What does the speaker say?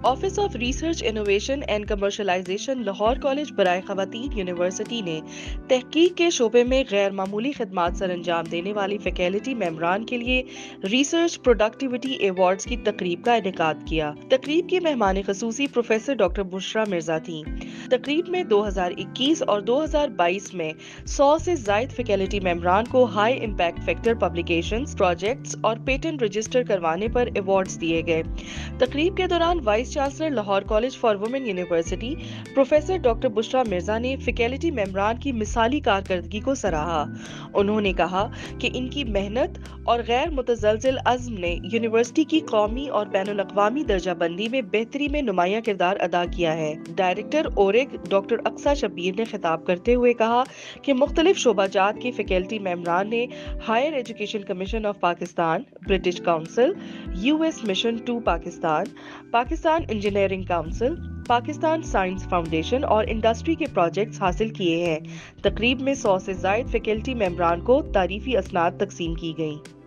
Office of research innovation and commercialisation Lahore college برائے خواتین university نے تحقیق کے شعبے میں غیر معمولی خدمات سر انجام دینے والی فیکلٹی ممبران کے لیے ریسرچ پروڈکٹیوٹی ایوارڈز کی تقریب کا انعقاد کیا۔ تقریب کی مہمان خصوصی پروفیسر ڈاکٹر بشرا مرزا تھیں۔ تقریب میں 2021 اور 2022 میں 100 سے زائد فیکلٹی ممبران کو high impact factor publications, projects اور پیٹنٹ رجسٹر کروانے پر ایوارڈز دیے گئے۔ تقریب کے دوران vice chancellor Lahore college for women university professor doctor Bushra Mirza نے فیکلٹی ممبران کی مثالی کارکردگی کو سراہا۔ انہوں نے کہا کہ ان کی محنت اور غیر متزلزل عزم نے یونیورسٹی کی قومی اور بین الاقوامی درجہ بندی میں بہتری میں نمایاں کردار ادا کیا ہے۔ Director org doctor Aqsa Shabbir نے خطاب کرتے ہوئے کہا کہ مختلف شعبہ جات کے فیکلٹی ممبران نے Higher Education Commission of Pakistan, British Council, U S mission to Pakistan, Pakistan engineering council, Pakistan Science Foundation اور انڈسٹری کے پروجیکٹس حاصل کیے ہیں۔ تقریب میں 100 سے زائد فیکلٹی ممبران کو تعریفی اسناد تقسیم کی گئیں۔